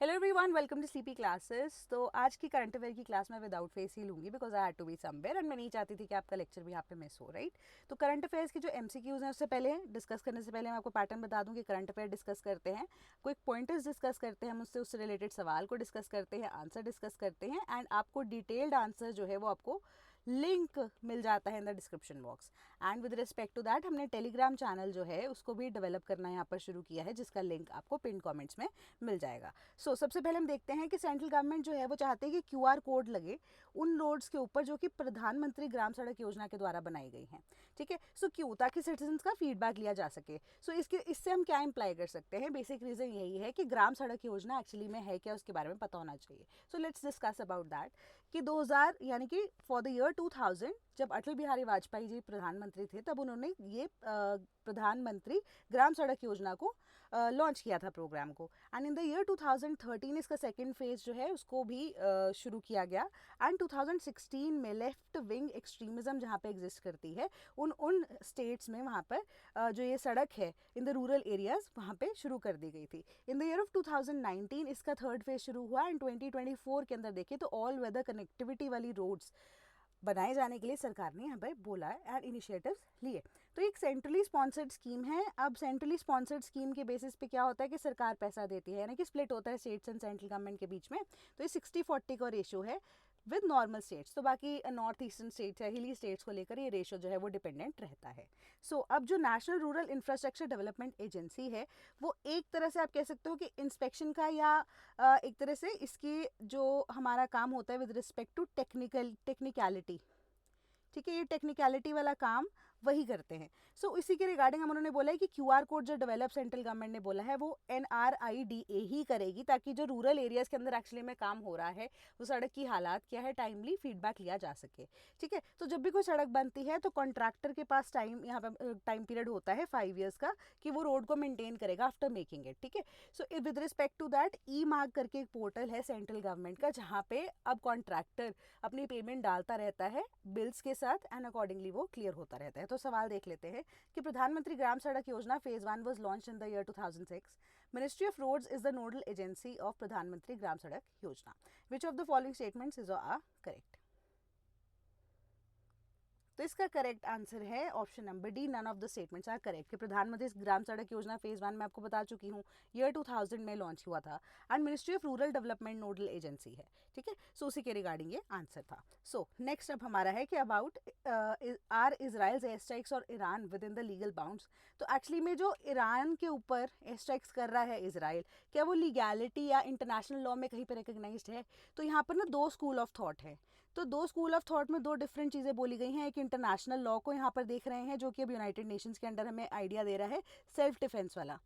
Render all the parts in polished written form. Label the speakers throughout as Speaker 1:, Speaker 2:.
Speaker 1: Hello everyone, welcome to sleepy classes. तो आज की करंट अफेयर की क्लास मैं विदाउट फेस ही लूँगी because I had to be somewhere and मैं नहीं चाहती थी कि आपका लेक्चर भी यहाँ पे मिस हो, राइट। तो करंट अफेयर्स की जो एमसीक्यूज हैं उससे पहले डिस्कस करने से पहले मैं आपको पैटर्न बता दूँ कि करंट अफेयर डिस्कस करते हैं, कोई पॉइंटर्स डिस्कस करते हैं, हम उससे रिलेटेड सवाल को डिस्कस करते हैं, आंसर डिस्कस करते हैं एंड आपको डिटेल्ड आंसर जो है वो आपको लिंक मिल जाता है in the description box. And with respect to that हमने टेलीग्राम चैनल जो है उसको भी डेवलप करना यहाँ पर शुरू किया है, जिसका लिंक आपको पिन कमेंट्स में मिल जाएगा। सो सबसे पहले हम देखते हैं कि सेंट्रल गवर्नमेंट जो है वो चाहते हैं कि क्यूआर कोड लगे उन रोड्स के ऊपर जो कि प्रधानमंत्री ग्राम सड़क योजना के द्वारा बनाई गई हैं। ठीक है, सो क्यों? ताकि सिटीजन्स का फीडबैक लिया जा सके। सो इससे हम क्या इम्प्लाई कर सकते हैं? बेसिक रीजन यही है कि ग्राम सड़क योजना एक्चुअली में है क्या, उसके बारे में पता होना चाहिए। So let's discuss about that कि 2000 यानी कि फॉर द ईयर 2000 जब अटल बिहारी वाजपेयी जी प्रधानमंत्री थे तब उन्होंने ये प्रधानमंत्री ग्राम सड़क योजना को लॉन्च किया था, प्रोग्राम को। एंड इन द ईयर 2013 इसका सेकेंड फेज जो है उसको भी शुरू किया गया। एंड 2016 में लेफ्ट विंग एक्सट्रीमिज्म जहाँ पे एग्जिस्ट करती है उन स्टेट्स में वहाँ पर जो ये सड़क है इन द रूरल एरियाज वहाँ पे शुरू कर दी गई थी। इन द ईयर ऑफ 2019 इसका थर्ड फेज शुरू हुआ एंड 2024 के अंदर देखिए तो ऑल वेदर कनेक्टिविटी वाली रोड्स बनाए जाने के लिए सरकार ने यहाँ पर बोला है एंड इनिशिएटिव्स लिए। तो एक सेंट्रली स्पॉन्सर्ड स्कीम है। अब सेंट्रली स्पॉन्सर्ड स्कीम के बेसिस पे क्या होता है कि सरकार पैसा देती है, यानी कि स्प्लिट होता है स्टेट्स एंड सेंट्रल गवर्नमेंट के बीच में। तो ये 60-40 का रेशो है विद नॉर्मल स्टेट्स। तो बाकी नॉर्थ ईस्टर्न स्टेट्स या हिली स्टेट्स को लेकर ये रेशो जो है वो डिपेंडेंट रहता है। सो अब जो national rural infrastructure development agency है वो एक तरह से आप कह सकते हो कि इंस्पेक्शन का या एक तरह से इसकी जो हमारा काम होता है विद रिस्पेक्ट टू टेक्निकलिटी, ठीक है, ये टेक्निकलिटी वाला काम वही करते हैं। सो इसी के रिगार्डिंग हम उन्होंने बोला है कि क्यूआर कोड जो डेवलप सेंट्रल गवर्नमेंट ने बोला है वो NRIDA ही करेगी, ताकि जो रूरल एरियाज के अंदर एक्चुअली में काम हो रहा है वो सड़क की हालात क्या है टाइमली फीडबैक लिया जा सके। ठीक है, तो जब भी कोई सड़क बनती है तो कॉन्ट्रैक्टर के पास यहाँ पर टाइम पीरियड होता है 5 ईयर्स का कि वो रोड को मेंटेन करेगा आफ्टर मेकिंग इट। ठीक है, so with respect to that ई-मार्क करके एक पोर्टल है सेंट्रल गवर्नमेंट का, जहाँ पे अब कॉन्ट्रैक्टर अपनी पेमेंट डालता रहता है बिल्स के साथ एंड अकॉर्डिंगली वो क्लियर होता रहता है। तो सवाल देख लेते हैं कि Pradhan Mantri Gram Sadak Yojana phase 1 was launched in the year 2006। Ministry of roads is the nodal agency of Pradhan Mantri Gram Sadak Yojana. Which of the following statements is are correct? तो इसका करेक्ट आंसर है option number D, none of the statements are correct. कि Pradhan Mantri Gram Sadak Yojana phase 1 में आपको बता चुकी हूँ year 2000 में लॉन्च हुआ था and ministry of rural development nodal agency है। ठीक है, सो उसी के रिगार्डिंग ये आंसर था। सो नेक्स्ट अब हमारा है कि about are Israel's air strikes और Iran within the legal bounds. तो एक्चुअली में जो ईरान के ऊपर एयर स्ट्राइक्स कर रहा है इसराइल, क्या वो लीगैलिटी या इंटरनेशनल लॉ में कहीं पर रिकग्नाइज्ड है? तो यहाँ पर ना दो स्कूल ऑफ थॉट है। तो दो स्कूल ऑफ थॉट में दो डिफरेंट चीज़ें बोली गई हैं। एक इंटरनेशनल लॉ को यहाँ पर देख रहे हैं जो कि अब यूनाइटेड नेशंस के अंडर हमें आइडिया दे रहा है सेल्फ डिफेंस वाला।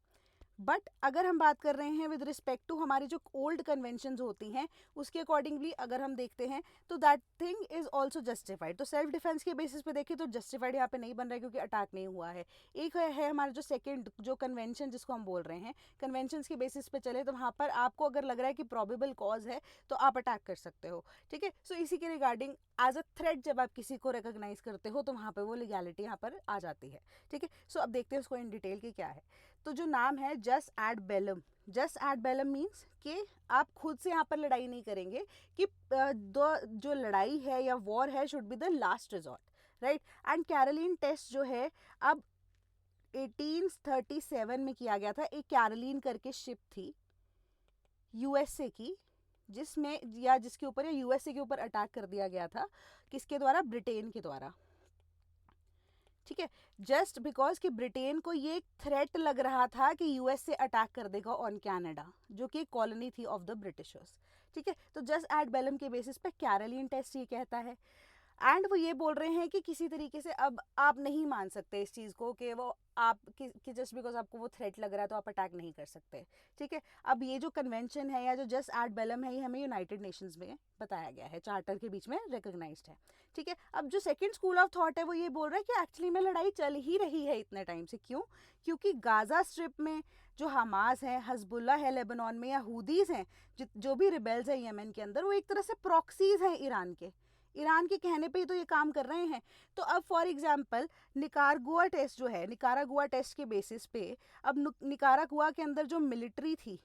Speaker 1: बट अगर हम बात कर रहे हैं विद रिस्पेक्ट टू हमारी जो ओल्ड कन्वेंशन होती हैं उसके अकॉर्डिंगली अगर हम देखते हैं तो that thing is also justified. तो सेल्फ डिफेंस के बेसिस पे देखें तो जस्टिफाइड यहाँ पे नहीं बन रहा है क्योंकि अटैक नहीं हुआ है। एक है हमारा जो सेकेंड जो कन्वेंशन जिसको हम बोल रहे हैं, कन्वेंशन के बेसिस पे चले तो वहाँ पर आपको अगर लग रहा है कि प्रॉबेबल कॉज है तो आप अटैक कर सकते हो। ठीक है, सो इसी के रिगार्डिंग एज अ थ्रेट जब आप किसी को रिकोगनाइज करते हो तो वहाँ पर वो लीगैलिटी यहाँ पर आ जाती है। ठीक है, सो अब देखते हैं उसको इन डिटेल की क्या है। तो जो नाम है जस्ट एड बेलम, जस्ट एड बेलम मीन्स कि आप खुद से यहाँ पर लड़ाई नहीं करेंगे कि जो लड़ाई है या वॉर है should be the last resort, right. And Caroline test जो है अब 1837 में किया गया था। एक कैरोलिन करके शिप थी यूएसए की जिसमें या जिसके ऊपर या यूएसए के ऊपर अटैक कर दिया गया था, किसके द्वारा? ब्रिटेन के द्वारा। ठीक है, जस्ट बिकॉज कि ब्रिटेन को ये एक थ्रेट लग रहा था कि यूएस से अटैक कर देगा ऑन कनाडा जो कि एक कॉलोनी थी ऑफ द ब्रिटिशर्स। ठीक है, तो जस्ट एट बेलम के बेसिस पे कैरोलिन टेस्ट ये कहता है एंड वो ये बोल रहे हैं कि किसी तरीके से अब आप नहीं मान सकते इस चीज़ को कि वो आप कि जस्ट बिकॉज आपको वो थ्रेट लग रहा है तो आप अटैक नहीं कर सकते। ठीक है, अब ये जो कन्वेंशन है या जो जस्ट एट बेलम है ये हमें यूनाइटेड नेशंस में बताया गया है, चार्टर के बीच में रिकग्नाइज्ड है। ठीक है, अब जो सेकंड स्कूल ऑफ थॉट है वो ये बोल रहा है कि एक्चुअली में लड़ाई चल ही रही है इतने टाइम से। क्यों? क्योंकि गाजा स्ट्रिप में जो हमास है, हजबुल्ला है लेबनान में, या हुदीज हैं जो भी रिबेल्स हैं यमन के अंदर, वो एक तरह से प्रॉक्सीज हैं ईरान के। ईरान के कहने पे ही तो ये काम कर रहे हैं। तो अब फॉर एग्जांपल निकारागुआ टेस्ट जो है, निकारागुआ टेस्ट के बेसिस पे अब निकारागुआ के अंदर जो मिलिट्री थी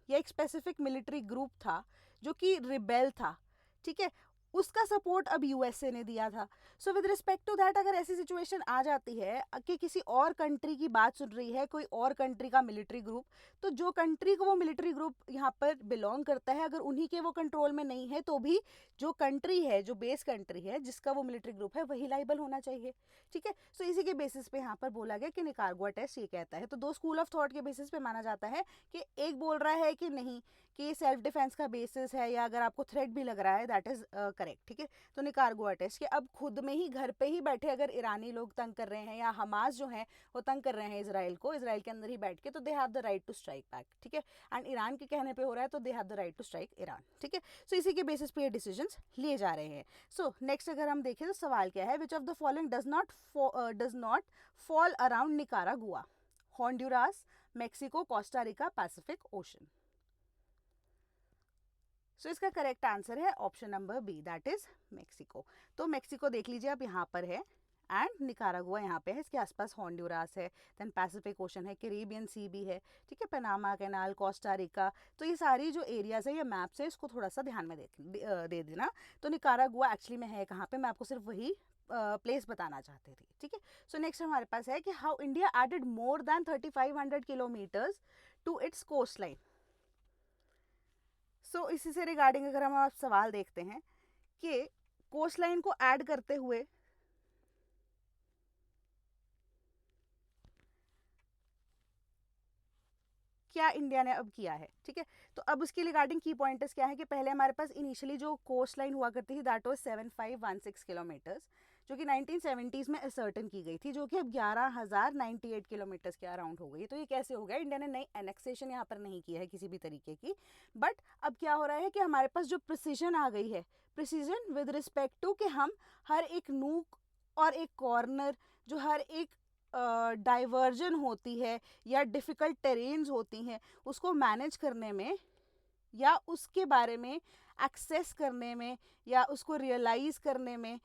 Speaker 1: या एक स्पेसिफिक मिलिट्री ग्रुप था जो कि रिबेल था, ठीक है, उसका सपोर्ट अब यूएसए ने दिया था। So with respect to that अगर ऐसी सिचुएशन आ जाती है कि किसी और कंट्री की बात सुन रही है कोई और कंट्री का मिलिट्री ग्रुप, तो जो कंट्री को वो मिलिट्री ग्रुप यहाँ पर बिलोंग करता है अगर उन्हीं के वो कंट्रोल में नहीं है तो भी जो कंट्री है, जो बेस कंट्री है जिसका वो मिलिट्री ग्रुप है, वही लाइबल होना चाहिए, ठीक है। सो इसी के बेसिस पे यहाँ पर बोला गया कि निकारागुआ टेस्ट ये कहता है। तो दो स्कूल ऑफ थॉट के बेसिस पे माना जाता है कि एक बोल रहा है कि नहीं कि ये सेल्फ डिफेंस का बेसिस है या अगर आपको थ्रेट भी लग रहा है दैट इज करेक्ट, ठीक है। तो निकारागुआ टेस्ट कि अब खुद में ही घर पे ही बैठे अगर ईरानी लोग तंग कर रहे हैं या हमास जो है वो तंग कर रहे हैं इसराइल को, इसराइल के अंदर ही बैठ के, तो they have the right to strike back, ठीक है। एंड ईरान के कहने पे हो रहा है तो they have the right to strike Iran, ठीक है। सो इसी के बेसिस पे ये डिसीजंस लिए जा रहे हैं। सो नेक्स्ट अगर हम देखें तो सवाल क्या है, which of the following does not fall around Nicaragua, Honduras, Mexico, Costa Rica, Pacific Ocean. So इसका करेक्ट आंसर है option number B, that is Mexico. तो मेक्सिको देख लीजिए आप यहाँ पर है एंड निकारागुआ यहाँ पे है, इसके आसपास होंडुरास है, देन पैसिफिक ओशन है, कैरेबियन सी भी है, ठीक है, पनामा कैनाल, कोस्टा रिका। तो ये सारी जो एरियाज है ये मैप से इसको थोड़ा सा ध्यान में दे देना। तो निकारागुआ एक्चुअली में है कहाँ पे, मैं आपको सिर्फ वही प्लेस बताना चाहती थी, ठीक है। सो नेक्स्ट हमारे पास है कि how India added more than 3500 kilometres to its coast line. So इसी से रिगार्डिंग अगर हम आप सवाल देखते हैं कि कोस्ट लाइन को ऐड करते हुए क्या इंडिया ने अब किया है, ठीक है। तो अब उसके रिगार्डिंग की पॉइंटर्स क्या है कि पहले हमारे पास इनिशियली जो कोस्ट लाइन हुआ करती थी दैट वाज 7516 किलोमीटर्स, जो कि 1970s में असर्टन की गई थी, जो कि अब 11,098 किलोमीटर्स के अराउंड हो गई। तो ये कैसे हो गया, इंडिया ने नई एनेक्सेशन यहाँ पर नहीं की है किसी भी तरीके की, बट अब क्या हो रहा है कि हमारे पास जो प्रिसीजन आ गई है, प्रिसीजन विद रिस्पेक्ट टू कि हम हर एक नूक और एक कॉर्नर, जो हर एक डाइवर्जन होती है या डिफ़िकल्ट टेरेन्स होती हैं, उसको मैनेज करने में या उसके बारे में एक्सेस करने में या उसको रियलाइज़ करने में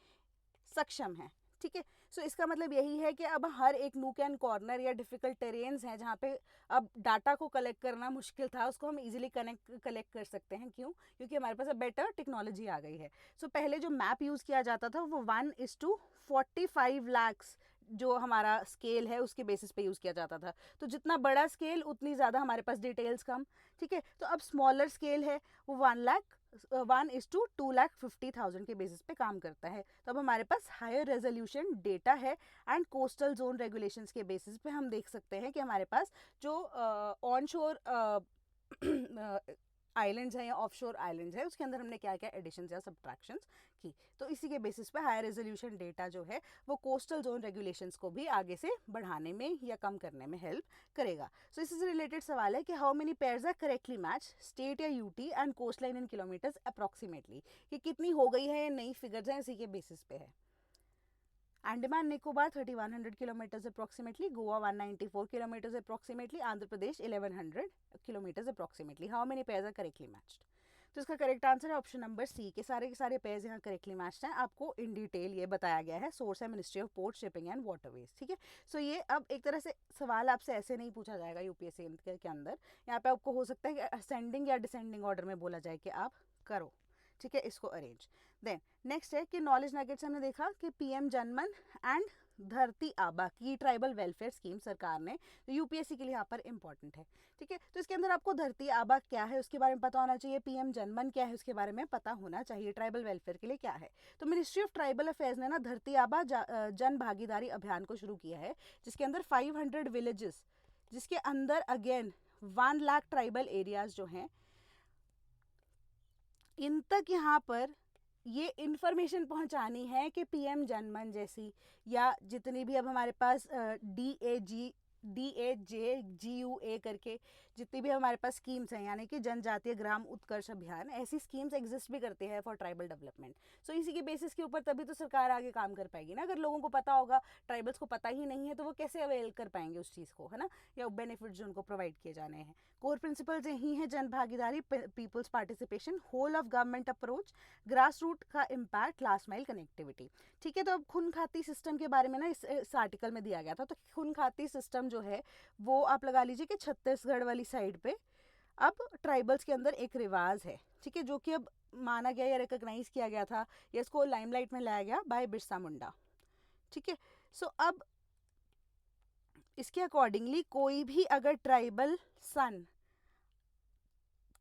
Speaker 1: सक्षम है, ठीक है। सो इसका मतलब यही है कि अब हर एक नूक एंड कॉर्नर या डिफ़िकल्ट टेरेन्स हैं जहाँ पे अब डाटा को कलेक्ट करना मुश्किल था, उसको हम इजीली कलेक्ट कर सकते हैं। क्यों? क्योंकि हमारे पास अब बेटर टेक्नोलॉजी आ गई है। सो पहले जो मैप यूज़ किया जाता था वो 1:45 lakhs जो हमारा स्केल है उसके बेसिस पे यूज़ किया जाता था। तो जितना बड़ा स्केल उतनी ज़्यादा हमारे पास डिटेल्स कम, ठीक है। तो अब स्मॉलर स्केल है वो 1:2,50,000 के बेसिस पे काम करता है। तो अब हमारे पास हायर रेजोल्यूशन डेटा है एंड कोस्टल जोन रेगुलेशंस के बेसिस पे हम देख सकते हैं कि हमारे पास जो ऑन शोर आइलैंड्स हैं या ऑफशोर आइलैंड्स है उसके अंदर हमने क्या क्या एडिशंस या सब्ट्रैक्शंस की। तो इसी के बेसिस पे हायर रेजोल्यूशन डेटा जो है वो कोस्टल जोन रेगुलेशंस को भी आगे से बढ़ाने में या कम करने में हेल्प करेगा। सो इसी से रिलेटेड सवाल है कि how many pairs are correctly match state या UT and coast line in kilometres approximately, कि कितनी हो गई है, नई फिगर्स हैं, इसी के बेसिस पे है। Andaman Nicobar 3100 kilometres approximately, Goa 194 kilometres approximately, Andhra Pradesh 1100 kilometres approximately. How many pairs are correctly matched? तो इसका करेक्ट आंसर है ऑप्शन नंबर सी के सारे पेयर्स यहाँ करेक्टली मैच्ड हैं। आपको इन डिटेल ये बताया गया है, सोर्स है ministry of port shipping and waterways, ठीक है। सो ये अब एक तरह से सवाल आपसे ऐसे नहीं पूछा जाएगा यूपीएससी के अंदर, यहाँ पे आपको हो सकता है कि असेंडिंग या डिसेंडिंग ऑर्डर में बोला जाए कि आप करो, ठीक है, इसको अरेंज। देन नेक्स्ट है कि नॉलेज नगेट्स हमने देखा कि पीएम जनमन एंड धरती आबा की ट्राइबल वेलफेयर स्कीम सरकार ने यूपीएससी के लिए यहाँ पर इंपॉर्टेंट है, ठीक है। तो इसके अंदर आपको धरती आबा क्या है उसके बारे में पता होना चाहिए, पीएम जनमन क्या है उसके बारे में पता होना चाहिए, ट्राइबल वेलफेयर के लिए क्या है। तो मिनिस्ट्री ऑफ ट्राइबल अफेयर्स ने ना धरती आबा जन भागीदारी अभियान को शुरू किया है, जिसके अंदर 500 विलेजेस, जिसके अंदर अगेन 1 लाख ट्राइबल एरियाज जो हैं इन तक यहाँ पर ये इन्फॉर्मेशन पहुंचानी है कि पीएम जनमन जैसी या जितनी भी अब हमारे पास DAJGUA करके जितनी भी हमारे पास स्कीम्स हैं, यानी कि जनजातीय ग्राम उत्कर्ष अभियान, ऐसी स्कीम्स एग्जिस्ट भी करती है फॉर ट्राइबल डेवलपमेंट। सो इसी के बेसिस के ऊपर तभी तो सरकार आगे काम कर पाएगी ना। अगर लोगों को पता होगा, ट्राइबल्स को पता ही नहीं है, तो वो कैसे अवेल कर पाएंगे उस चीज़ को, है ना, या बेनिफिट्स जो उनको प्रोवाइड किए जाने हैं। कोर प्रिंसिपल्स यही है, Jan Bhagidari, people's participation, whole of government approach, grass root का इम्पैक्ट, लास्ट माइल कनेक्टिविटी, ठीक है। तो अब खून खाती सिस्टम के बारे में ना इस आर्टिकल में दिया गया था। तो खून खाती सिस्टम जो है वो आप लगा लीजिए कि छत्तीसगढ़ वाली साइड पे अब ट्राइबल्स के अंदर एक रिवाज है, ठीक है, जो कि अब माना गया या रिकॉग्नाइज किया गया था या इसको लाइमलाइट में लाया गया बाय बिरसा मुंडा, ठीक है। सो अब इसके अकॉर्डिंगली कोई भी अगर ट्राइबल सन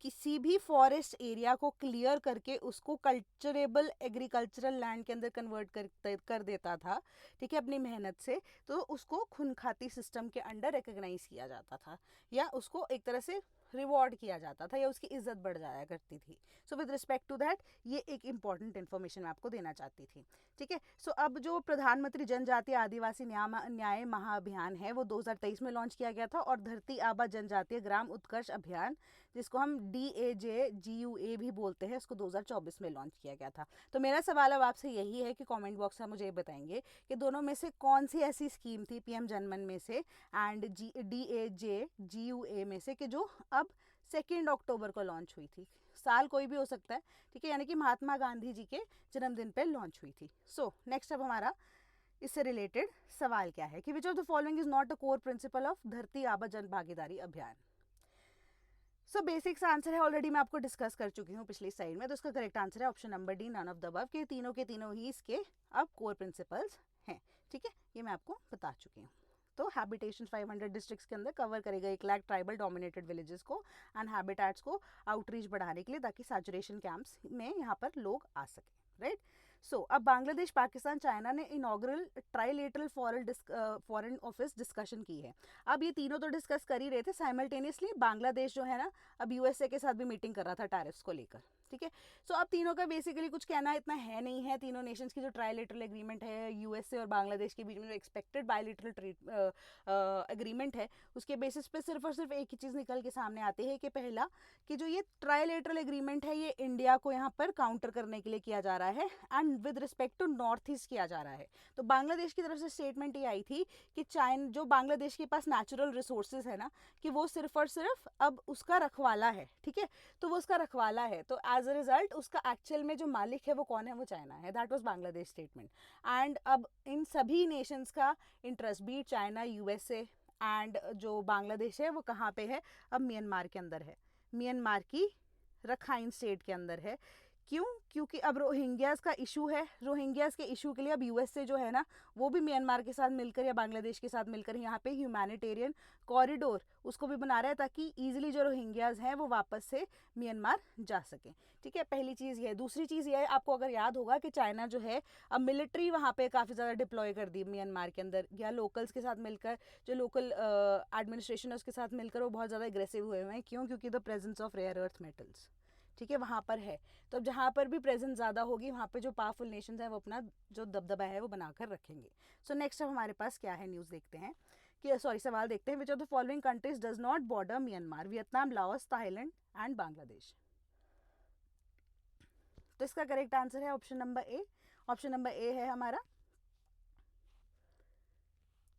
Speaker 1: किसी भी फॉरेस्ट एरिया को क्लियर करके उसको कल्चरेबल एग्रीकल्चरल लैंड के अंदर कन्वर्ट कर देता था, ठीक है, अपनी मेहनत से, तो उसको खूनखाती सिस्टम के अंडर रिकॉग्नाइज किया जाता था या उसको एक तरह से रिवॉर्ड किया जाता था या उसकी इज्जत बढ़ जाया करती थी। So with respect to that ये एक इंपॉर्टेंट इन्फॉर्मेशन मैं आपको देना चाहती थी, ठीक है। सो अब जो प्रधानमंत्री जनजातीय आदिवासी न्याय महाअभियान है वो 2023 में लॉन्च किया गया था, और धरती आबा जनजातीय ग्राम उत्कर्ष अभियान, जिसको हम DAJGUA भी बोलते हैं, इसको 2024 में लॉन्च किया गया था। तो मेरा सवाल अब आपसे यही है कि कमेंट बॉक्स में मुझे बताएंगे कि दोनों में से कौन सी ऐसी स्कीम थी PM जनमन में से एंड DAJGUA में से कि जो अब 2 अक्टूबर को लॉन्च हुई थी। साल कोई भी हो सकता है, ठीक है, यानी कि महात्मा गांधी जी के जन्मदिन पर लॉन्च हुई थी। सो नेक्स्ट अब हमारा इससे रिलेटेड सवाल क्या है कि विच of the following is not a core principle of धरती आबा जन भागीदारी अभियान। सो बेसिक्स आंसर है ऑलरेडी मैं आपको डिस्कस कर चुकी हूँ पिछली स्लाइड में, तो इसका करेक्ट आंसर है option number D, none of the above, के तीनों ही इसके अब कोर प्रिंसिपल्स हैं, ठीक है, ये मैं आपको बता चुकी हूँ। तो हैबिटेशन 500 डिस्ट्रिक्ट्स के अंदर कवर करेगा 1 लाख ट्राइबल डोमिनेटेड विलेजेस को एंड हैबिटेट्स को आउटरीच बढ़ाने के लिए, ताकि सैचुरेशन कैंप्स में यहाँ पर लोग आ सकें, राइट। सो अब बांग्लादेश, पाकिस्तान, चाइना ने inaugural trilateral foreign office discussion की है। अब ये तीनों तो डिस्कस कर ही रहे थे साइमल्टेनियसली, बांग्लादेश जो है ना अब USA के साथ भी मीटिंग कर रहा था टैरिफ्स को लेकर, ठीक है। सो अब तीनों का बेसिकली कुछ कहना इतना है नहीं है, तीनों नेशंस की जो ट्राइलेटरल एग्रीमेंट है USA और बांग्लादेश के बीच में जो एक्सपेक्टेड बायलेटरल एग्रीमेंट है उसके बेसिस पे सिर्फ और सिर्फ एक ही चीज़ निकल के सामने आती है कि पहला कि जो ये ट्राइलेटरल एग्रीमेंट है ये इंडिया को यहाँ पर काउंटर करने के लिए किया जा रहा है and with respect to north east किया जा रहा है। तो बांग्लादेश की तरफ से स्टेटमेंट ये आई थी कि चाइना, जो बांग्लादेश के पास नेचुरल रिसोर्सेज है ना, कि वो सिर्फ और सिर्फ अब उसका रखवाला है, ठीक है, तो वो उसका रखवाला है, तो एज अ रिजल्ट उसका एक्चुअल में जो मालिक है वो कौन है, वो चाइना है। That was Bangladesh statement. And अब इन सभी नेशंस का इंटरेस्ट, भी चाइना, USA एंड जो बांग्लादेश है वो कहाँ पे है, अब म्यांमार के अंदर है, म्यांमार की रखाइन स्टेट के अंदर है। क्यों? क्योंकि अब रोहिंग्यास का इशू है, रोहिंग्यास के इशू के लिए अब USA जो है ना वो भी म्यांमार के साथ मिलकर या बांग्लादेश के साथ मिलकर यहाँ पे ह्यूमैनिटेरियन कॉरिडोर उसको भी बना रहा है, ताकि इजीली जो रोहिंग्यास हैं वो वापस से म्यांमार जा सकें, ठीक है। पहली चीज़ ये है। दूसरी चीज़ ये है, आपको अगर याद होगा कि चाइना जो है अब मिलिट्री वहाँ पे काफ़ी ज़्यादा डिप्लॉय कर दी म्यांमार के अंदर, या लोकल्स के साथ मिलकर, जो लोकल एडमिनिस्ट्रेशन है उसके साथ मिलकर वो बहुत ज़्यादा एग्रेसिव हुए हुए हैं। क्यों? क्योंकि the presence of rare earth metals, ठीक है, वहाँ पर है। तो जहाँ पर भी प्रेजेंस ज़्यादा होगी वहाँ पे जो पावरफुल नेशंस हैं वो अपना जो दबदबा है वो बनाकर रखेंगे। सो नेक्स्ट अब हमारे पास क्या है, न्यूज़ देखते हैं कि सवाल देखते हैं, विच of the following countries does not border Myanmar, Vietnam, Laos, Thailand and Bangladesh. तो इसका करेक्ट आंसर है option number A. Option number A है हमारा,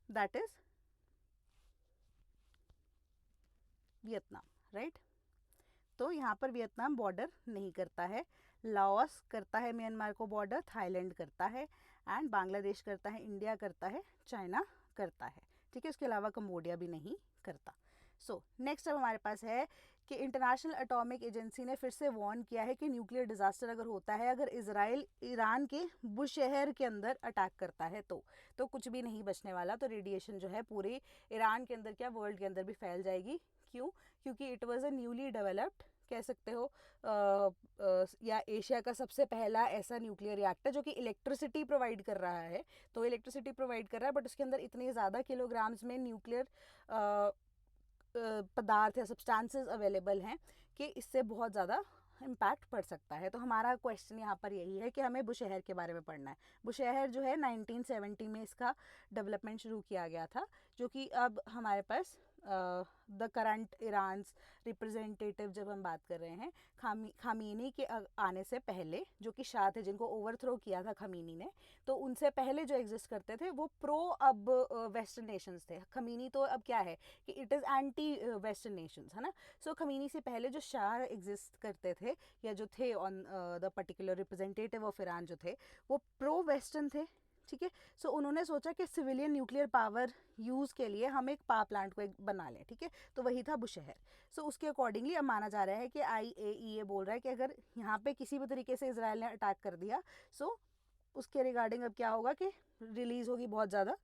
Speaker 1: दैट इज वियतनाम, राइट। तो यहाँ पर वियतनाम बॉर्डर नहीं करता है, लाओस करता है म्यांमार को बॉर्डर, थाईलैंड करता है एंड बांग्लादेश करता है, इंडिया करता है, चाइना करता है, ठीक है, इसके अलावा कंबोडिया भी नहीं करता। सो नेक्स्ट अब हमारे पास है कि इंटरनेशनल एटॉमिक एजेंसी ने फिर से वार्न किया है कि न्यूक्लियर डिजास्टर अगर होता है, अगर इजराइल ईरान के बुशहर के अंदर अटैक करता है तो कुछ भी नहीं बचने वाला, तो रेडिएशन जो है पूरे ईरान के अंदर क्या वर्ल्ड के अंदर भी फैल जाएगी। क्यों? क्योंकि it was a newly developed, कह सकते हो या एशिया का सबसे पहला ऐसा न्यूक्लियर रिएक्टर जो कि इलेक्ट्रिसिटी प्रोवाइड कर रहा है, तो इलेक्ट्रिसिटी प्रोवाइड कर रहा है बट उसके अंदर इतने ज़्यादा किलोग्राम्स में न्यूक्लियर पदार्थ या सब्सटेंसेस अवेलेबल हैं कि इससे बहुत ज़्यादा इम्पैक्ट पड़ सकता है। तो हमारा क्वेश्चन यहाँ पर यही है कि हमें बुशहर के बारे में पढ़ना है। बुशहर जो है 1970 में इसका डेवलपमेंट शुरू किया गया था, जो कि अब हमारे पास द करंट ईरान्स रिप्रेजेंटेटिव जब हम बात कर रहे हैं खामीनी के आने से पहले, जो कि शाह थे जिनको ओवरथ्रो किया था खामीनी ने, तो उनसे पहले जो एग्जिस्ट करते थे वो प्रो अब वेस्टर्न नेशंस थे। खामीनी तो अब क्या है कि it is anti western nations, है ना। सो खामीनी से पहले जो शाह एग्जिस्ट करते थे या जो थे on the particular representative of Iran जो थे वो प्रो वेस्टर्न थे, ठीक है। सो उन्होंने सोचा कि सिविलियन न्यूक्लियर पावर यूज़ के लिए हम एक पावर प्लांट को एक बना लें, ठीक है। तो वही था बुशहर। सो उसके अकॉर्डिंगली अब माना जा रहा है कि IAEA बोल रहा है कि अगर यहाँ पे किसी भी तरीके से इसराइल ने अटैक कर दिया, सो उसके रिगार्डिंग अब क्या होगा कि रिलीज़ होगी बहुत ज़्यादा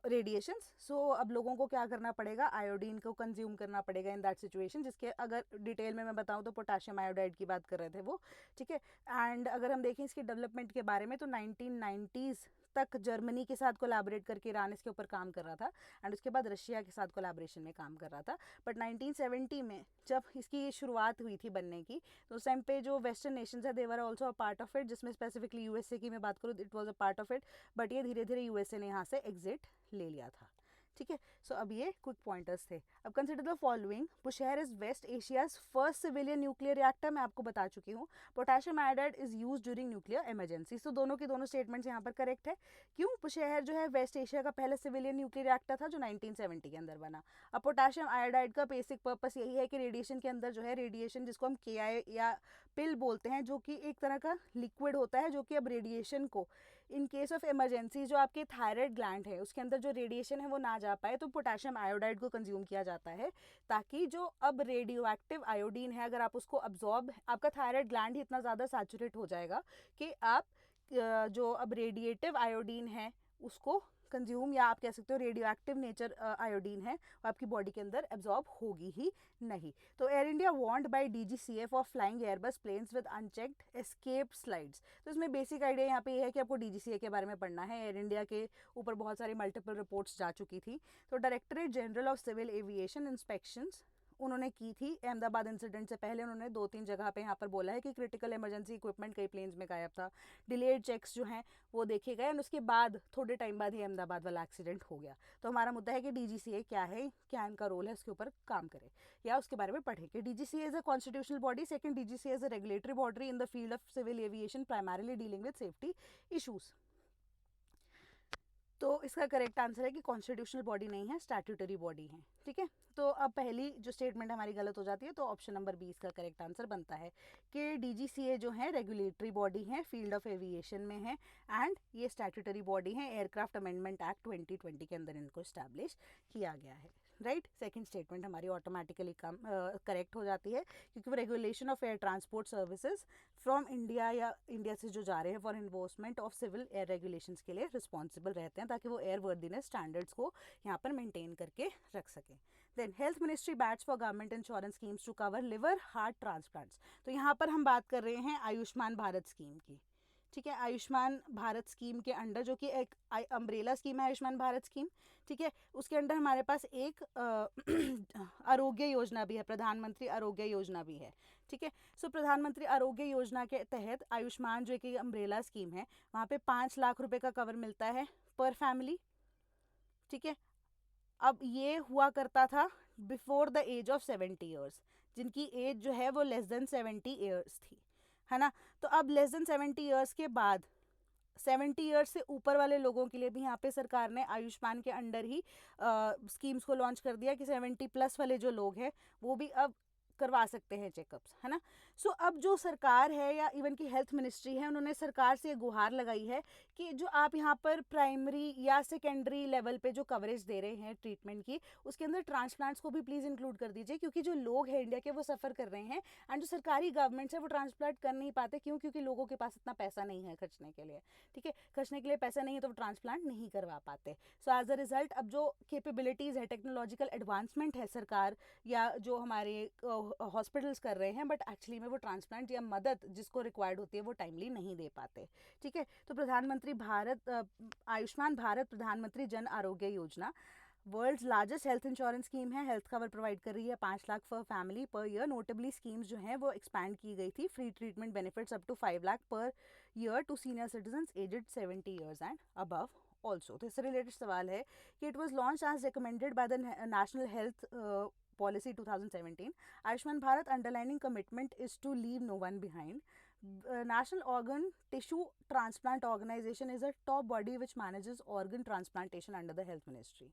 Speaker 1: रेडिएशंस। सो अब लोगों को क्या करना पड़ेगा, आयोडीन को कंज्यूम करना पड़ेगा इन दैट सिचुएशन, जिसके अगर डिटेल में मैं बताऊं तो पोटाशियम आयोडाइड की बात कर रहे थे वो, ठीक है। एंड अगर हम देखें इसकी डेवलपमेंट के बारे में तो 1990s तक जर्मनी के साथ कोलैबोरेट करके ईरान इसके ऊपर काम कर रहा था, एंड उसके बाद रशिया के साथ कोलैबोरेशन में काम कर रहा था। बट 1970 में जब इसकी शुरुआत हुई थी बनने की, तो उस टाइम पे जो वेस्टर्न नेशंस है they were also a part of it, जिसमें स्पेसिफिकली यूएसए की मैं बात करूँ, it was a part of it. But ये धीरे धीरे यूएसए ने यहाँ से एग्जिट ले लिया था, ठीक है। सो अब ये क्विक पॉइंटर्स थे। अब consider the following, Bushehr is West Asia's first civilian nuclear reactor, मैं आपको बता चुकी हूँ। Potassium iodide is use during nuclear emergency. So दोनों की दोनों स्टेटमेंट्स यहाँ पर करेक्ट है। क्यों, बुशहर जो है वेस्ट एशिया का पहला सिविलियन न्यूक्लियर रिएक्टर था जो 1970 के अंदर बना। अब पोटेशियम आयोडाइड का बेसिक पर्पस यही है कि रेडिएशन के अंदर जो है, रेडिएशन जिसको हम KI या पिल बोलते हैं, जो कि एक तरह का लिक्विड होता है, जो कि अब रेडिएशन को इन केस ऑफ इमरजेंसी जो आपके थायराइड ग्लैंड है उसके अंदर जो रेडिएशन है वो ना जा पाए, तो पोटेशियम आयोडाइड को कंज्यूम किया जाता है, ताकि जो अब रेडियो एक्टिव आयोडीन है अगर आप उसको अब्जॉर्ब, आपका थायराइड ग्लैंड ही इतना ज़्यादा सैचुरेट हो जाएगा कि आप जो अब रेडिएटिव आयोडीन है उसको कंज्यूम, या आप कह सकते हो रेडियो एक्टिव नेचर आयोडीन है, आपकी बॉडी के अंदर एब्जॉर्ब होगी ही नहीं। तो Air India warned by DGCA for flying Airbus planes with unchecked escape slides. तो इसमें बेसिक आइडिया यहाँ पे ये है कि आपको DGCA के बारे में पढ़ना है। एयर इंडिया के ऊपर बहुत सारी मल्टीपल रिपोर्ट्स जा चुकी थी। तो directorate general of civil aviation inspections उन्होंने की थी अहमदाबाद इंसिडेंट से पहले। उन्होंने 2-3 जगह पे यहाँ पर बोला है कि क्रिटिकल इमरजेंसी इक्विपमेंट कई प्लेन्स में गायब था, डिलेड चेक्स जो हैं वो देखे गए, एंड उसके बाद थोड़े टाइम बाद ही अहमदाबाद वाला एक्सीडेंट हो गया। तो हमारा मुद्दा है कि DGCA क्या है, क्या इनका रोल है, उसके ऊपर काम करे या उसके बारे में पढ़े कि DGCA is a constitutional body, second DGCA is a regulatory body in the field of civil aviation primarily dealing with safety issues. तो इसका करेक्ट आंसर है कि कॉन्स्टिट्यूशनल बॉडी नहीं है, स्टैट्यूटरी बॉडी है, ठीक है। तो अब पहली जो स्टेटमेंट हमारी गलत हो जाती है, तो ऑप्शन नंबर 20 का करेक्ट आंसर बनता है कि DGCA जो है रेगुलेटरी बॉडी है, फील्ड ऑफ एविएशन में है, एंड ये स्टैट्यूटरी बॉडी है, एयरक्राफ्ट अमेंडमेंट एक्ट 2020 के अंदर इनको इस्टेब्लिश किया गया है, राइट। सेकंड स्टेटमेंट हमारी ऑटोमेटिकली करेक्ट हो जाती है, क्योंकि वो regulation of air transport services from India या इंडिया से जो जा रहे हैं for enforcement of civil air regulations के लिए रिस्पॉन्सिबल रहते हैं, ताकि वो एयर वर्दीनेस स्टैंडर्ड्स को यहाँ पर मेंटेन करके रख सकें। Then health ministry bats for government insurance schemes to cover liver heart transplants. तो यहाँ पर हम बात कर रहे हैं आयुष्मान भारत स्कीम की, ठीक है। आयुष्मान भारत स्कीम के अंडर, जो कि एक अम्ब्रेला स्कीम है आयुष्मान भारत स्कीम, ठीक है, उसके अंडर हमारे पास एक आरोग्य योजना भी है, प्रधानमंत्री आरोग्य योजना भी है, ठीक है। सो प्रधानमंत्री आरोग्य योजना के तहत आयुष्मान जो कि अम्ब्रेला स्कीम है, वहाँ पे 5 लाख रुपए का कवर मिलता है पर फैमिली, ठीक है। अब ये हुआ करता था before the age of 70 years, जिनकी एज जो है वो लेस देन 70 ईयर्स थी, है ना। तो अब लेस देन 70 ईयर्स के बाद 70 ईयर्स से ऊपर वाले लोगों के लिए भी यहाँ पे सरकार ने आयुष्मान के अंडर ही स्कीम्स को लॉन्च कर दिया कि 70 प्लस वाले जो लोग हैं वो भी अब करवा सकते हैं चेकअप्स, है ना। सो अब जो सरकार है या इवन की हेल्थ मिनिस्ट्री है, उन्होंने सरकार से गुहार लगाई है कि जो आप यहाँ पर प्राइमरी या सेकेंडरी लेवल पे जो कवरेज दे रहे हैं ट्रीटमेंट की, उसके अंदर ट्रांसप्लांट्स को भी प्लीज़ इंक्लूड कर दीजिए, क्योंकि जो लोग हैं इंडिया के वो सफ़र कर रहे हैं, एंड जो सरकारी गवर्नमेंट्स है वो ट्रांसप्लांट कर नहीं पाते। क्यों? क्योंकि लोगों के पास इतना पैसा नहीं है खर्चने के लिए, ठीक है। खर्चने के लिए पैसा नहीं है तो वो ट्रांसप्लांट नहीं करवा पाते। सो एज अ रिजल्ट अब जो कैपेबिलिटीज़ है, टेक्नोलॉजिकल एडवांसमेंट है सरकार या जो हमारे हॉस्पिटल्स कर रहे हैं, बट एक्चुअली में वो ट्रांसप्लांट या मदद जिसको रिक्वायर्ड होती है वो टाइमली नहीं दे पाते, ठीक है। तो प्रधानमंत्री भारत आयुष्मान भारत प्रधानमंत्री Jan Arogya Yojana world's largest health insurance scheme है। हेल्थ कवर प्रोवाइड कर रही है 5 lakh for family per year. Notably schemes जो हैं वो एक्सपैंड की गई थी। Free treatment benefits up to 5 lakh per year to senior citizens aged 70 years and above also. तो इससे रिलेटेड सवाल है कि it was launch as recommended by the national health policy 2017. Ayushman Bharat underlining commitment is to leave no one behind. National Organ Tissue Transplant Organization is a top body which manages organ transplantation under the Health Ministry.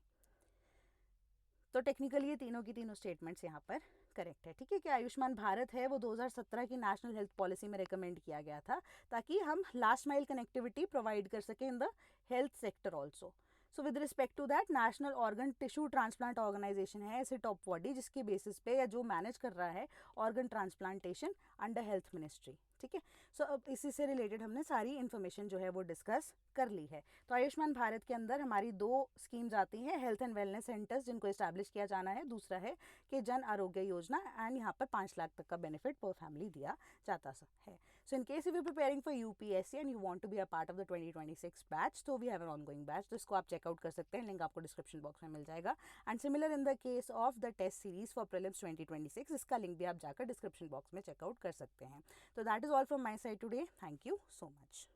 Speaker 1: तो technically ये तीनों की तीनों statements यहाँ पर correct है, ठीक है। कि आयुष्मान भारत है वो 2017 की नेशनल हेल्थ पॉलिसी में रिकमेंड किया गया था ताकि हम लास्ट माइल कनेक्टिविटी प्रोवाइड कर सकें in the health sector also. So with respect to that national organ tissue transplant organisation है ऐसे टॉप बॉडी जिसके बेसिस पे या जो मैनेज कर रहा है organ transplantation under health ministry, ठीक है। सो अब इसी से रिलेटेड हमने सारी इन्फॉर्मेशन जो है वो डिस्कस कर ली है। तो आयुष्मान भारत के अंदर हमारी 2 स्कीम्स आती हैं, हेल्थ एंड वेलनेस सेंटर्स जिनको इस्टेब्लिश किया जाना है, दूसरा है कि जन आरोग्य योजना, एंड यहाँ पर 5 लाख तक का बेनिफिट पर फैमिली दिया जाता है। So in case you preparing for UPSC and you want to be a part of the 2026 batch, तो we have an ongoing batch, तो इसको आप चेकआउट कर सकते हैं, लिंक आपको डिस्क्रिप्शन बॉक्स में मिल जाएगा। And similar in the case of the test series for prelims 2026, इसका लिंक भी आप जाकर डिस्क्रिप्शन बॉक्स में चेकआउट कर सकते हैं। तो that is all from my side today, thank you so much.